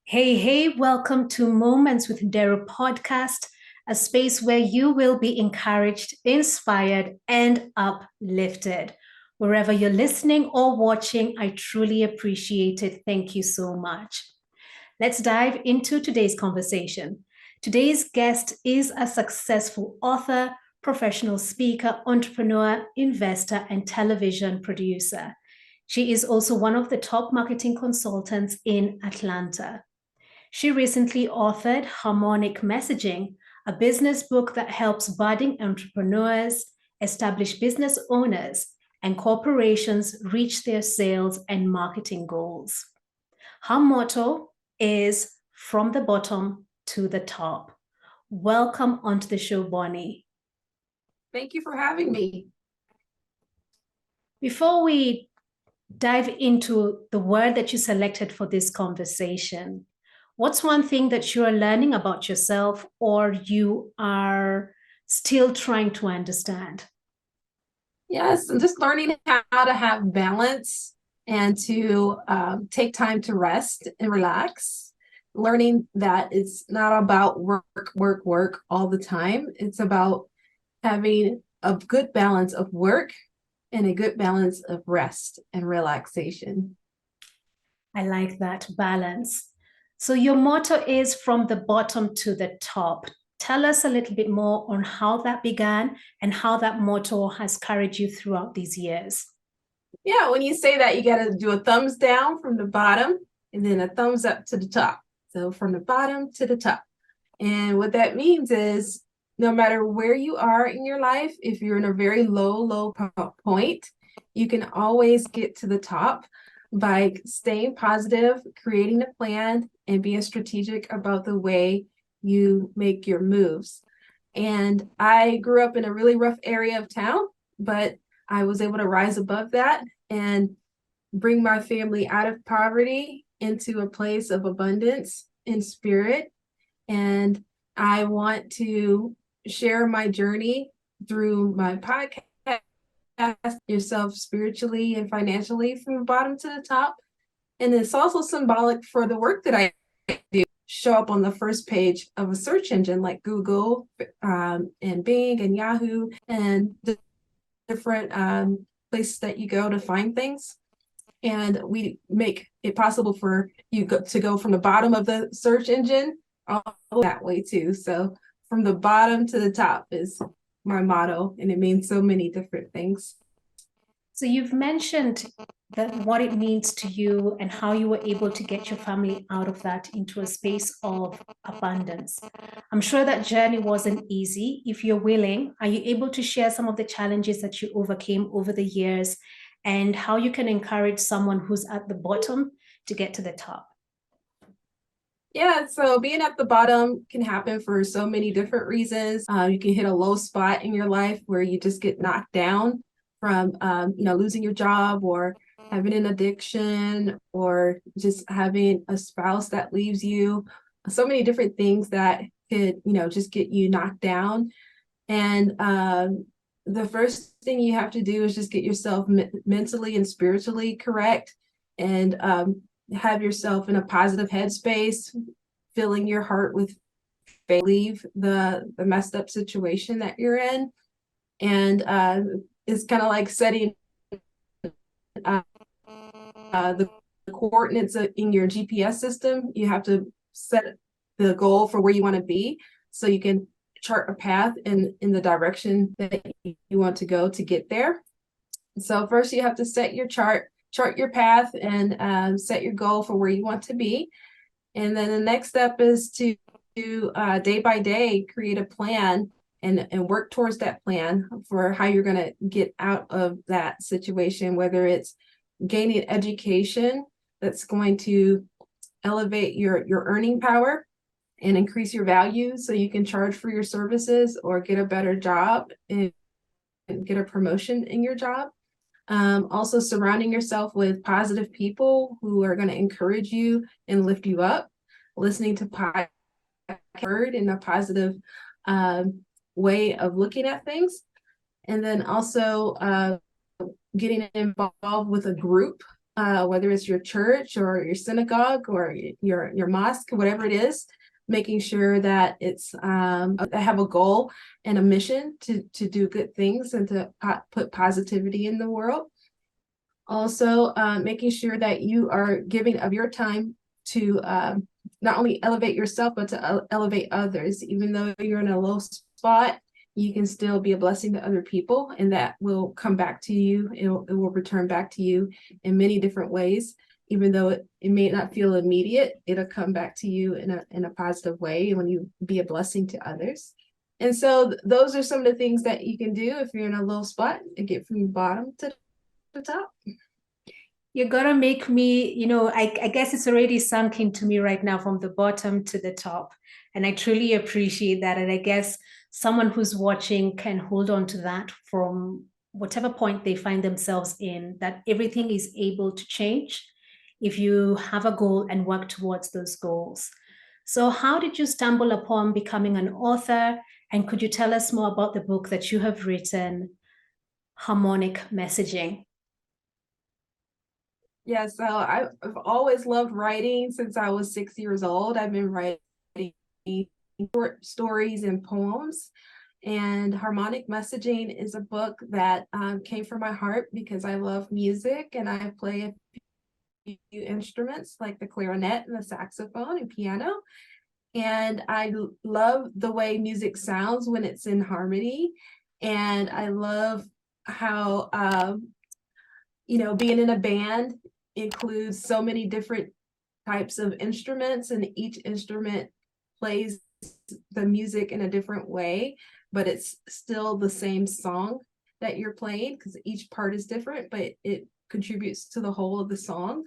Hey, welcome to Moments with Nderru podcast, a space where you will be encouraged, inspired, and uplifted. Wherever you're listening or watching, I truly appreciate it. Thank you so much. Let's dive into today's conversation. Today's guest is a successful author, professional speaker, entrepreneur, investor, and television producer. She is also one of the top marketing consultants in Atlanta. She recently authored Harmonic Messaging, a business book that helps budding entrepreneurs, established business owners, and corporations reach their sales and marketing goals. Her motto is from the bottom to the top. Welcome onto the show, Bonnie. Thank you for having me. Before we dive into the word that you selected for this conversation, what's one thing that you are learning about yourself or you are still trying to understand? Yes, I'm just learning how to have balance and to take time to rest and relax. Learning that it's not about work all the time. It's about having a good balance of work and a good balance of rest and relaxation. I like that balance. So, your motto is from the bottom to the top. Tell us a little bit more on how that began and how that motto has carried you throughout these years. Yeah, when you say that, you got to do a thumbs down from the bottom and then a thumbs up to the top. So from the bottom to the top. And what that means is no matter where you are in your life, if you're in a very low point, you can always get to the top by staying positive, creating a plan, and being strategic about the way you make your moves. And I grew up in a really rough area of town, but I was able to rise above that and bring my family out of poverty into a place of abundance in spirit. And I want to share my journey through my podcast, yourself spiritually and financially from the bottom to the top. And it's also symbolic for the work that I do show up on the first page of a search engine like Google and Bing and Yahoo and the different places that you go to find things. And we make it possible for you to go from the bottom of the search engine all that way too. So from the bottom to the top is my motto, and it means so many different things. So you've mentioned that what it means to you and how you were able to get your family out of that into a space of abundance. I'm sure that journey wasn't easy. If you're willing, are you able to share some of the challenges that you overcame over the years and how you can encourage someone who's at the bottom to get to the top? Yeah, so being at the bottom can happen for so many different reasons. You can hit a low spot in your life where you just get knocked down from, losing your job or having an addiction or just having a spouse that leaves you. So many different things that could, just get you knocked down. And the first thing you have to do is just get yourself mentally and spiritually correct and have yourself in a positive headspace, filling your heart with faith, leave the messed up situation that you're in. And it's kind of like setting the coordinates in your GPS system. You have to set the goal for where you want to be so you can chart a path in the direction that you want to go to get there. So first you have to set your chart your path and set your goal for where you want to be. And then the next step is to day by day create a plan and work towards that plan for how you're going to get out of that situation, whether it's gaining education that's going to elevate your earning power and increase your value so you can charge for your services or get a better job and get a promotion in your job. Also surrounding yourself with positive people who are going to encourage you and lift you up, listening to podcast in a positive way of looking at things. And then also getting involved with a group whether it's your church or your synagogue or your mosque, whatever it is, making sure that it's have a goal and a mission to do good things and to put positivity in the world. Also, making sure that you are giving of your time to not only elevate yourself, but to elevate others. Even though you're in a low spot, you can still be a blessing to other people, and that will come back to you. It will return back to you in many different ways. Even though it may not feel immediate, it'll come back to you in a positive way when you be a blessing to others. And so those are some of the things that you can do if you're in a low spot and get from the bottom to the top. You're gonna make me, I guess it's already sunk into me right now from the bottom to the top. And I truly appreciate that. And I guess someone who's watching can hold on to that from whatever point they find themselves in, that everything is able to change if you have a goal and work towards those goals. So how did you stumble upon becoming an author? And could you tell us more about the book that you have written, Harmonic Messaging? Yeah, so I've always loved writing since I was 6 years old. I've been writing short stories and poems. And Harmonic Messaging is a book that came from my heart because I love music and I play a few instruments like the clarinet and the saxophone and piano. And I love the way music sounds when it's in harmony. And I love how, being in a band includes so many different types of instruments, and each instrument plays the music in a different way, but it's still the same song that you're playing because each part is different, but it contributes to the whole of the song.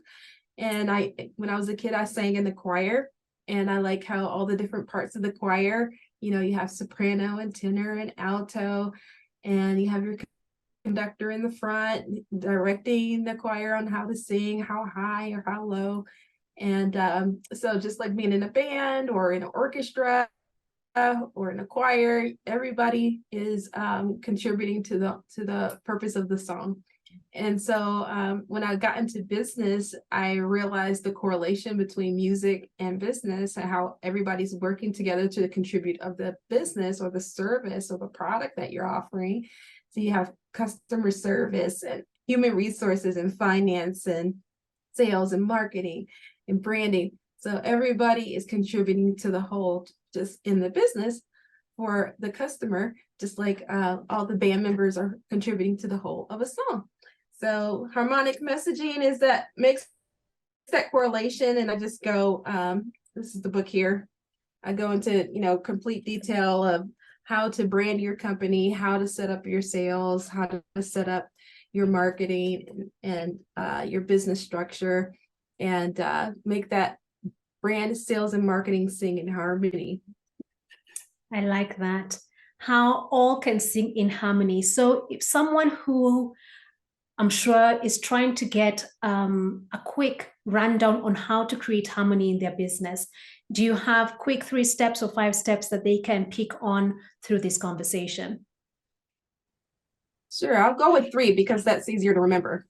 And when I was a kid, I sang in the choir, and I like how all the different parts of the choir, you have soprano and tenor and alto, and you have your conductor in the front directing the choir on how to sing, how high or how low. And so just like being in a band or in an orchestra or in a choir, everybody is contributing to the purpose of the song. And so when I got into business, I realized the correlation between music and business and how everybody's working together to contribute of the business or the service or the product that you're offering. So you have customer service and human resources and finance and sales and marketing and branding. So everybody is contributing to the whole just in the business for the customer, just like all the band members are contributing to the whole of a song. So harmonic messaging is that makes that correlation. And I just go, this is the book here. I go into, complete detail of how to brand your company, how to set up your sales, how to set up your marketing and your business structure, and make that brand, sales, and marketing sing in harmony. I like that. How all can sing in harmony. So if someone who I'm sure is trying to get a quick rundown on how to create harmony in their business, do you have quick 3 steps or 5 steps that they can pick on through this conversation? Sure, I'll go with 3 because that's easier to remember.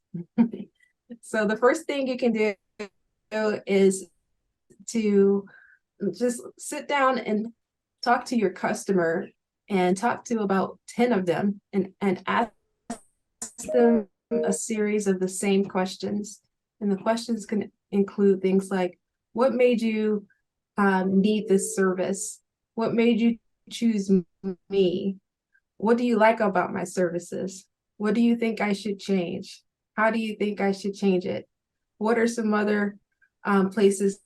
So the first thing you can do is to just sit down and talk to your customer and talk to about 10 of them and ask them a series of the same questions. And the questions can include things like, what made you need this service? What made you choose me? What do you like about my services? What do you think I should change? How do you think I should change it? What are some other places?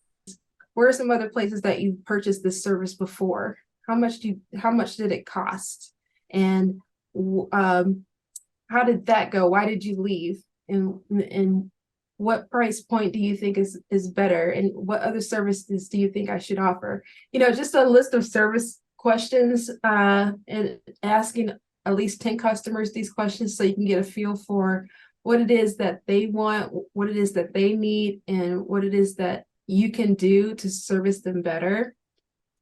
Where are some other places that you purchased this service before? How much did it cost? And how did that go? Why did you leave? And what price point do you think is better? And what other services do you think I should offer? Just a list of service questions and asking at least 10 customers these questions so you can get a feel for what it is that they want, what it is that they need, and what it is that you can do to service them better.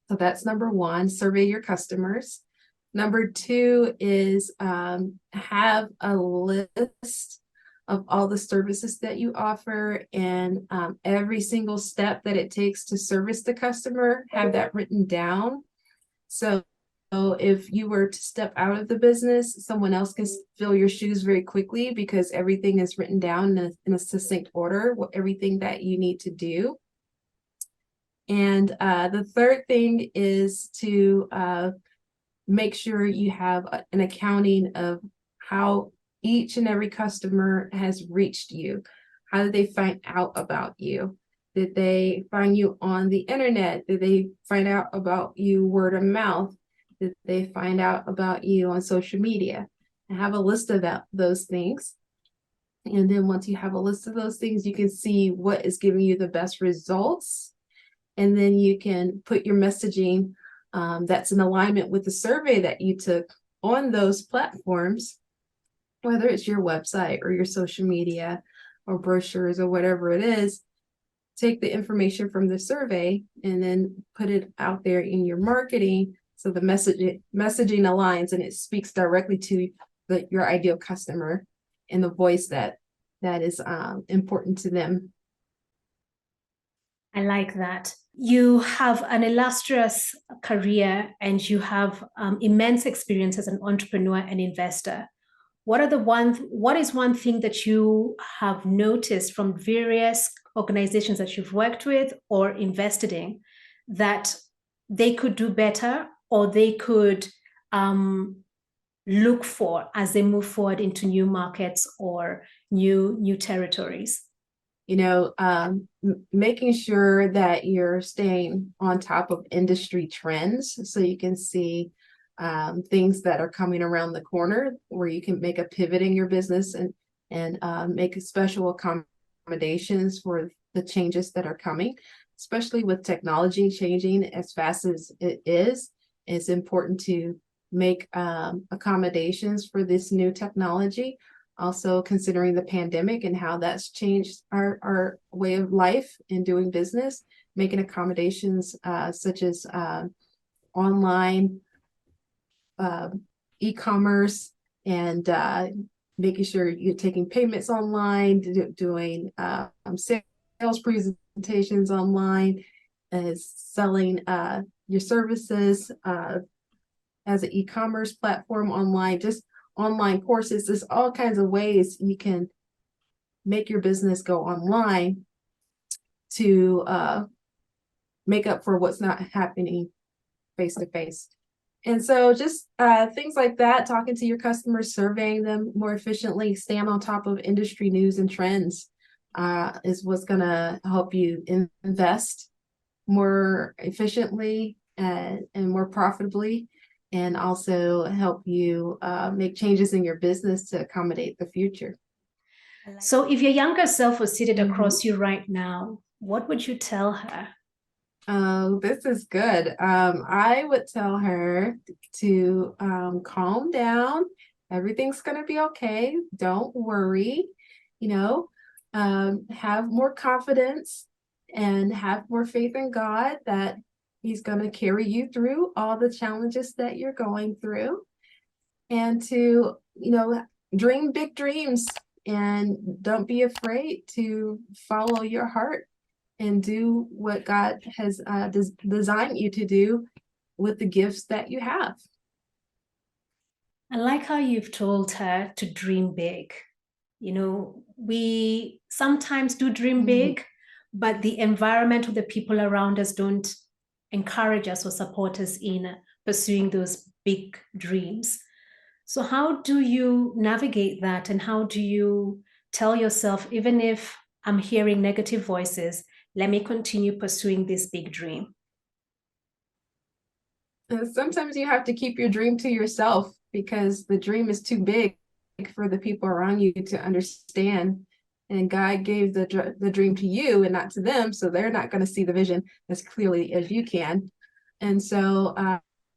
So that's number 1, survey your customers. Number 2 is have a list of all the services that you offer, and every single step that it takes to service the customer, have that written down. So if you were to step out of the business, someone else can fill your shoes very quickly because everything is written down in a succinct order, everything that you need to do. And the third thing is to make sure you have an accounting of how each and every customer has reached you. How did they find out about you? Did they find you on the internet? Did they find out about you word of mouth? Did they find out about you on social media? And have a list of those things. And then once you have a list of those things, you can see what is giving you the best results. And then you can put your messaging that's in alignment with the survey that you took on those platforms, whether it's your website or your social media or brochures or whatever it is. Take the information from the survey and then put it out there in your marketing so the messaging aligns and it speaks directly to your ideal customer in the voice that is important to them. I like that. You have an illustrious career and you have immense experience as an entrepreneur and investor. What is one thing that you have noticed from various organizations that you've worked with or invested in that they could do better or they could look for as they move forward into new markets or new territories? Making sure that you're staying on top of industry trends so you can see things that are coming around the corner where you can make a pivot in your business and make special accommodations for the changes that are coming, especially with technology changing as fast as it is. It's important to make accommodations for this new technology. Also considering the pandemic and how that's changed our way of life in doing business, making accommodations such as online e-commerce and making sure you're taking payments online, doing sales presentations online, selling your services as an e-commerce platform online, just online courses. There's all kinds of ways you can make your business go online to make up for what's not happening face to face. And so just things like that, talking to your customers, surveying them more efficiently, staying on top of industry news and trends is what's going to help you invest more efficiently and more profitably, and also help you make changes in your business to accommodate the future. So if your younger self was seated across you right now, what would you tell her? Oh, this is good. I would tell her to calm down. Everything's going to be okay. Don't worry. Have more confidence and have more faith in God that He's going to carry you through all the challenges that you're going through, and to, dream big dreams and don't be afraid to follow your heart and do what God has designed you to do with the gifts that you have. I like how you've told her to dream big. We sometimes do dream big, but the environment or the people around us don't encourage us or support us in pursuing those big dreams. So how do you navigate that? And how do you tell yourself, even if I'm hearing negative voices, let me continue pursuing this big dream? Sometimes you have to keep your dream to yourself because the dream is too big for the people around you to understand. And God gave the dream to you and not to them, so they're not going to see the vision as clearly as you can. And so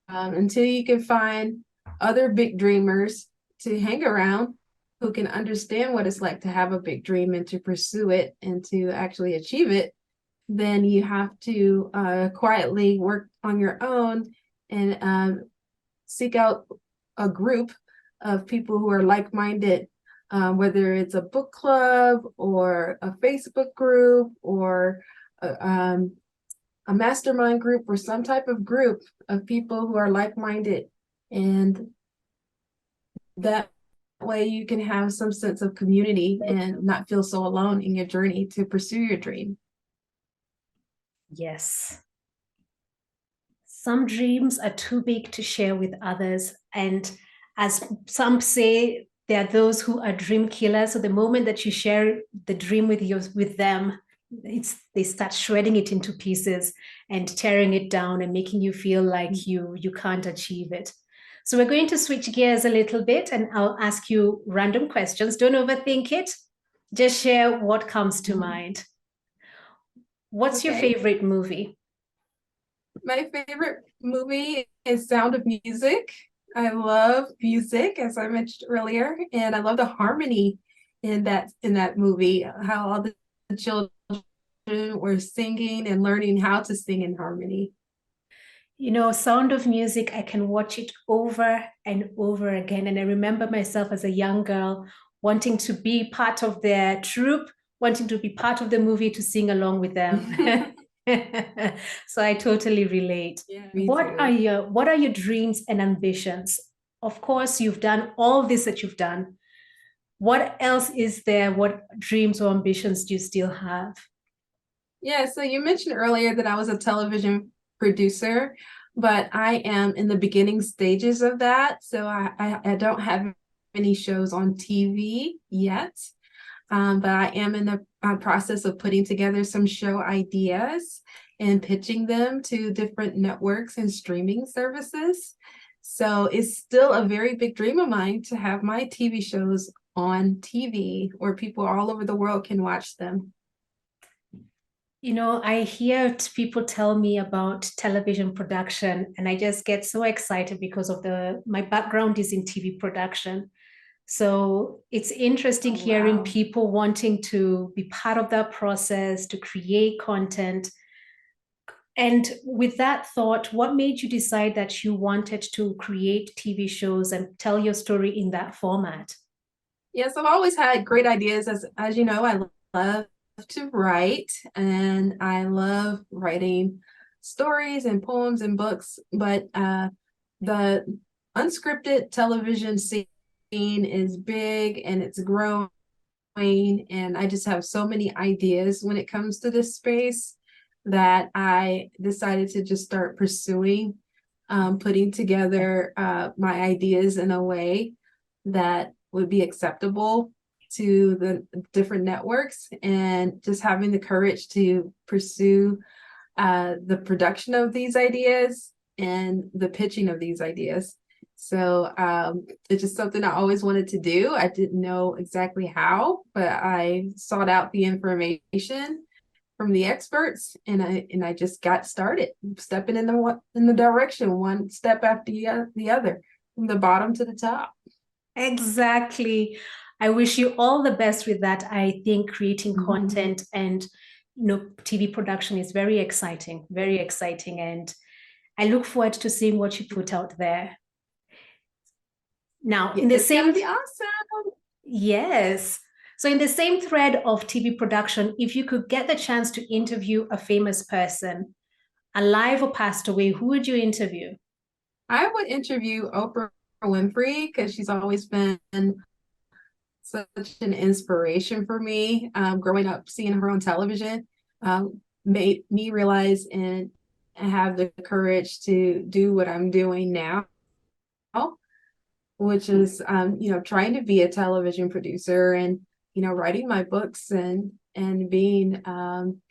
until you can find other big dreamers to hang around who can understand what it's like to have a big dream and to pursue it and to actually achieve it, then you have to quietly work on your own and seek out a group of people who are like-minded whether it's a book club or a Facebook group or a mastermind group or some type of group of people who are like-minded. And that way you can have some sense of community and not feel so alone in your journey to pursue your dream. Yes. Some dreams are too big to share with others. And as some say, there are those who are dream killers. So the moment that you share the dream with them, they start shredding it into pieces and tearing it down and making you feel like you can't achieve it. So we're going to switch gears a little bit, and I'll ask you random questions. Don't overthink it. Just share what comes to mind. What's your favorite movie? My favorite movie is Sound of Music. I love music, as I mentioned earlier, and I love the harmony in that movie, how all the children were singing and learning how to sing in harmony. You know, Sound of Music, I can watch it over and over again. And I remember myself as a young girl wanting to be part of their troupe, wanting to be part of the movie to sing along with them. So I totally relate. Yeah, What are your dreams and ambitions? Of course, you've done all this that you've done. What else is there? What dreams or ambitions do you still have? Yeah, so you mentioned earlier that I was a television producer, but I am in the beginning stages of that. So I don't have any shows on TV yet, but I am in the process of putting together some show ideas and pitching them to different networks and streaming services. So it's still a very big dream of mine to have my TV shows on TV where people all over the world can watch them. You know, I hear people tell me about television production, and I just get so excited because of my background is in TV production. So it's interesting hearing people wanting to be part of that process, to create content. And with that thought, what made you decide that you wanted to create TV shows and tell your story in that format? Yes, I've always had great ideas. As you know, I love to write, and I love writing stories and poems and books, but the unscripted television scene is big and it's growing, and I just have so many ideas when it comes to this space that I decided to just start pursuing putting together my ideas in a way that would be acceptable to the different networks, and just having the courage to pursue the production of these ideas and the pitching of these ideas. So it's just something I always wanted to do. I didn't know exactly how, but I sought out the information from the experts, and I just got started stepping in the direction, one step after the other, from the bottom to the top. Exactly. I wish you all the best with that. I think creating content and TV production is very exciting, and I look forward to seeing what you put out there. Now, in the It's same gonna be awesome. Yes. So in the same thread of TV production, if you could get the chance to interview a famous person, alive or passed away, who would you interview? I would interview Oprah Winfrey because she's always been such an inspiration for me. Growing up, seeing her on television made me realize and have the courage to do what I'm doing now, which is trying to be a television producer and writing my books and being an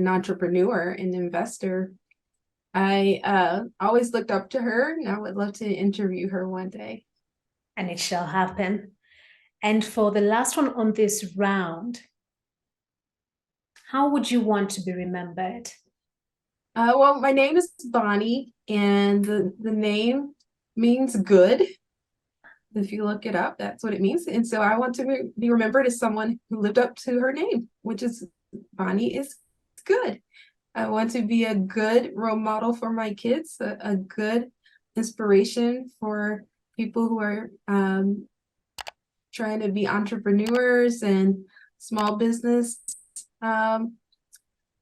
entrepreneur and investor. I always looked up to her, and I would love to interview her one day. And it shall happen. And for the last one on this round, how would you want to be remembered? Well, my name is Bonnie, and the name means good. If you look it up, that's what it means. And so I want to be remembered as someone who lived up to her name, which is Bonnie is good. I want to be a good role model for my kids, a good inspiration for people who are trying to be entrepreneurs and small business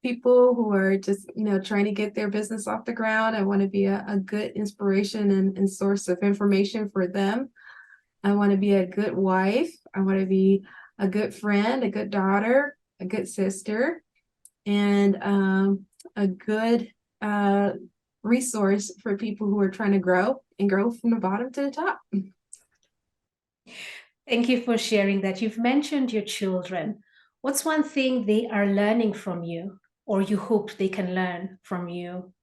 people who are just, trying to get their business off the ground. I want to be a good inspiration and source of information for them. I want to be a good wife. I want to be a good friend, a good daughter, a good sister, and a good resource for people who are trying to grow from the bottom to the top. Thank you for sharing that. You've mentioned your children. What's one thing they are learning from you, or you hope they can learn from you?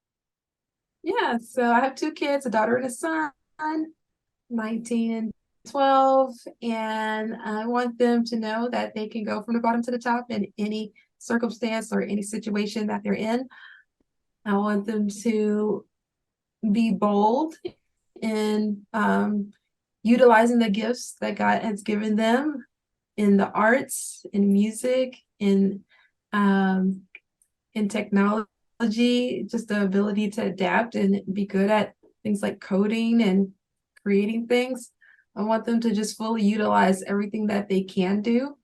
Yeah, so I have 2 kids, a daughter and a son, 19 and 12, and I want them to know that they can go from the bottom to the top in any circumstance or any situation that they're in. I want them to be bold in utilizing the gifts that God has given them in the arts, in music, in technology, just the ability to adapt and be good at things like coding and creating things. I want them to just fully utilize everything that they can do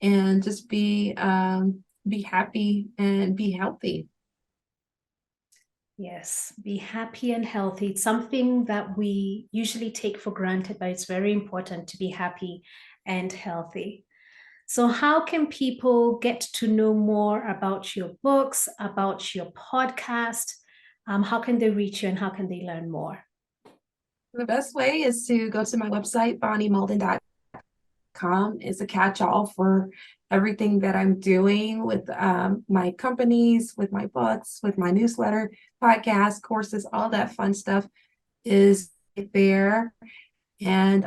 and just be happy and be healthy. Yes, be happy and healthy. It's something that we usually take for granted, but it's very important to be happy and healthy. So how can people get to know more about your books, about your podcast? How can they reach you and how can they learn more? The best way is to go to my website, bonniemauldin.com. It's a catch-all for everything that I'm doing with my companies, with my books, with my newsletter, podcast, courses, all that fun stuff is there. And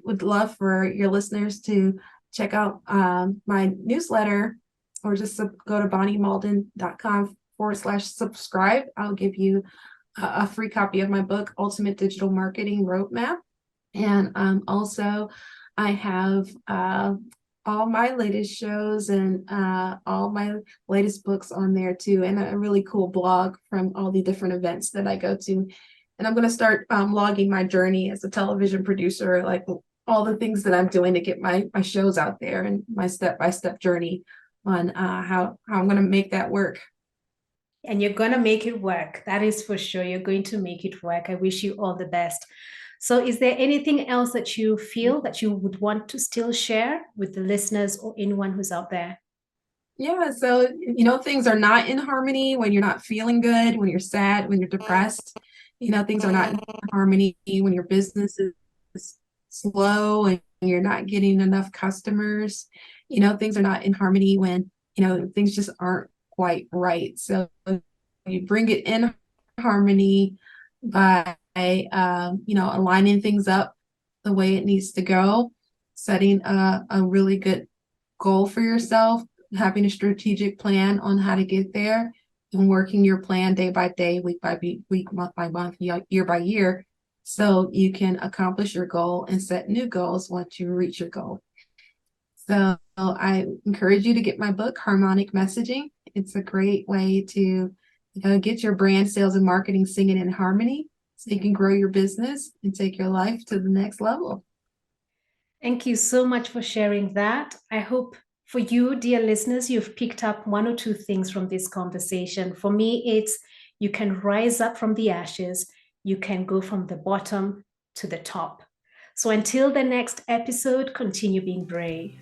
would love for your listeners to check out my newsletter, or just go to bonniemauldin.com/subscribe. I'll give you a free copy of my book, Ultimate Digital Marketing Roadmap. And also, I have all my latest shows and all my latest books on there too, and a really cool blog from all the different events that I go to. And I'm going to start logging my journey as a television producer, like all the things that I'm doing to get my shows out there, and my step-by-step journey on how I'm going to make that work. And you're going to make it work. That is for sure. You're going to make it work. I wish you all the best. So is there anything else that you feel that you would want to still share with the listeners or anyone who's out there? Yeah, so, things are not in harmony when you're not feeling good, when you're sad, when you're depressed. Things are not in harmony when your business is slow and you're not getting enough customers. Things are not in harmony when, things just aren't quite right. So you bring it in harmony by, aligning things up the way it needs to go, setting a really good goal for yourself, having a strategic plan on how to get there, and working your plan day by day, week by week, month by month, year by year, so you can accomplish your goal and set new goals once you reach your goal. So I encourage you to get my book, Harmonic Messaging. It's a great way to get your brand, sales, and marketing singing in harmony, so you can grow your business and take your life to the next level. Thank you so much for sharing that. I hope for you, dear listeners, you've picked up 1 or 2 things from this conversation. For me, it's you can rise up from the ashes. You can go from the bottom to the top. So until the next episode, continue being brave.